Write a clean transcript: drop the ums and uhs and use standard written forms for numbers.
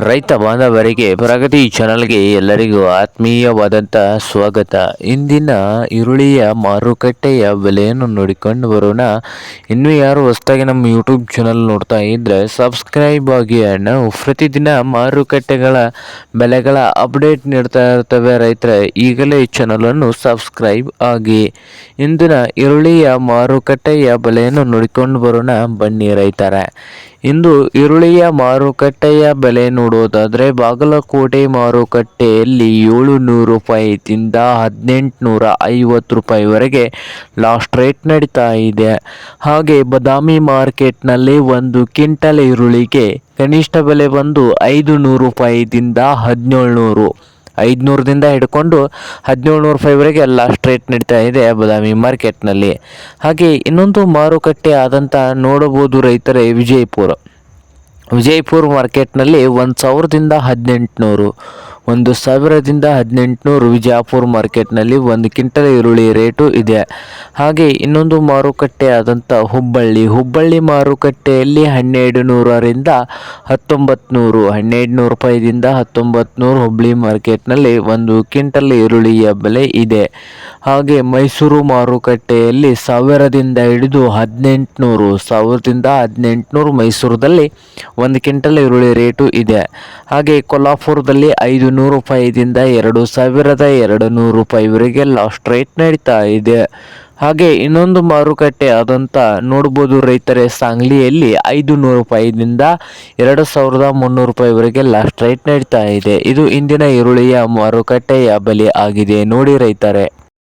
ರೈತ ಬಾಂಧವರಿಗೆ ಪ್ರಗತಿ ಚಾನಲ್ಗೆ ಎಲ್ಲರಿಗೂ ಆತ್ಮೀಯವಾದಂಥ ಸ್ವಾಗತ. ಇಂದಿನ ಈರುಳ್ಳಿಯ ಮಾರುಕಟ್ಟೆಯ ಬೆಲೆಯನ್ನು ನೋಡಿಕೊಂಡು ಬರೋಣ. ಇನ್ನು ಯಾರು ಹೊಸದಾಗಿ ನಮ್ಮ ಯೂಟ್ಯೂಬ್ ಚಾನಲ್ ನೋಡ್ತಾ ಇದ್ದರೆ ಸಬ್ಸ್ಕ್ರೈಬ್ ಆಗಿ. ನಾವು ಪ್ರತಿದಿನ ಮಾರುಕಟ್ಟೆಗಳ ಬೆಲೆಗಳ ಅಪ್ಡೇಟ್ ನೀಡ್ತಾ ಇರ್ತವೆ. ರೈತರೆ ಈಗಲೇ ಈ ಚಾನಲನ್ನು ಸಬ್ಸ್ಕ್ರೈಬ್ ಆಗಿ. ಇಂದಿನ ಈರುಳ್ಳಿಯ ಮಾರುಕಟ್ಟೆಯ ಬೆಲೆಯನ್ನು ನೋಡಿಕೊಂಡು ಬರೋಣ ಬನ್ನಿ ರೈತರೆ. ಇಂದು ಈರುಳ್ಳಿಯ ಮಾರುಕಟ್ಟೆಯ ಬೆಲೆ ನೋಡೋದಾದರೆ ಬಾಗಲಕೋಟೆ ಮಾರುಕಟ್ಟೆಯಲ್ಲಿ 700 ರೂಪಾಯಿದಿಂದ 1850 ರೂಪಾಯಿವರೆಗೆ ಲಾಸ್ಟ್ ರೇಟ್ ನಡೀತಾ ಇದೆ. ಹಾಗೆ ಬದಾಮಿ ಮಾರ್ಕೆಟ್ನಲ್ಲಿ ಒಂದು ಕ್ವಿಂಟಲ್ ಈರುಳ್ಳಿಗೆ ಕನಿಷ್ಠ ಬೆಲೆ ಬಂದು 500 ರೂಪಾಯಿದಿಂದ 1700, 500ದಿಂದ ಹಿಡ್ಕೊಂಡು 1700 ರೂಪಾಯಿವರೆಗೆ ಲಾಸ್ಟ್ ರೇಟ್ ನಡೀತಾ ಇದೆ ಬದಾಮಿ ಮಾರ್ಕೆಟ್ನಲ್ಲಿ. ಹಾಗೆ ಇನ್ನೊಂದು ಮಾರುಕಟ್ಟೆ ಆದಂಥ ನೋಡಬಹುದು ರೈತರೇ ವಿಜಯಪುರ ಮಾರ್ಕೆಟ್ನಲ್ಲಿ 1000ದಿಂದ 1800, 1000ದಿಂದ 1800 ವಿಜಯಪುರ ಮಾರ್ಕೆಟ್ನಲ್ಲಿ ಒಂದು ಕ್ವಿಂಟಲ್ ಈರುಳ್ಳಿ ರೇಟು ಇದೆ. ಹಾಗೆ ಇನ್ನೊಂದು ಮಾರುಕಟ್ಟೆ ಆದಂಥ ಹುಬ್ಬಳ್ಳಿ ಮಾರುಕಟ್ಟೆಯಲ್ಲಿ 1200ರಿಂದ 1900, 1200 ರೂಪಾಯಿದಿಂದ 1900 ಹುಬ್ಬಳ್ಳಿ ಮಾರ್ಕೆಟ್ನಲ್ಲಿ ಒಂದು ಕ್ವಿಂಟಲ್ ಈರುಳ್ಳಿಯ ಬೆಲೆ ಇದೆ. ಹಾಗೆ ಮೈಸೂರು ಮಾರುಕಟ್ಟೆಯಲ್ಲಿ 1000ದಿಂದ ಹಿಡಿದು 1800, 1000ದಿಂದ 1800 ಮೈಸೂರದಲ್ಲಿ ಒಂದು ಕ್ವಿಂಟಲ್ ಈರುಳ್ಳಿ ರೇಟು ಇದೆ. ಹಾಗೆ ಕೊಲ್ಹಾಪುರದಲ್ಲಿ 500 ರೂಪಾಯಿದಿಂದ 2200 ರೂಪಾಯಿವರೆಗೆ ಲಾಸ್ಟ್ ರೇಟ್ ನಡೀತಾ ಇದೆ. ಹಾಗೆ ಇನ್ನೊಂದು ಮಾರುಕಟ್ಟೆ ಆದಂಥ ನೋಡ್ಬೋದು ರೈತರೇ ಸಾಂಗ್ಲಿಯಲ್ಲಿ 500 ರೂಪಾಯಿದಿಂದ 2300 ರೂಪಾಯಿವರೆಗೆ ಲಾಸ್ಟ್ ರೇಟ್ ನಡೀತಾ ಇದೆ. ಇದು ಇಂದಿನ ಈರುಳ್ಳಿಯ ಮಾರುಕಟ್ಟೆಯ ಬೆಲೆ ಆಗಿದೆ ನೋಡಿ ರೈತರೇ.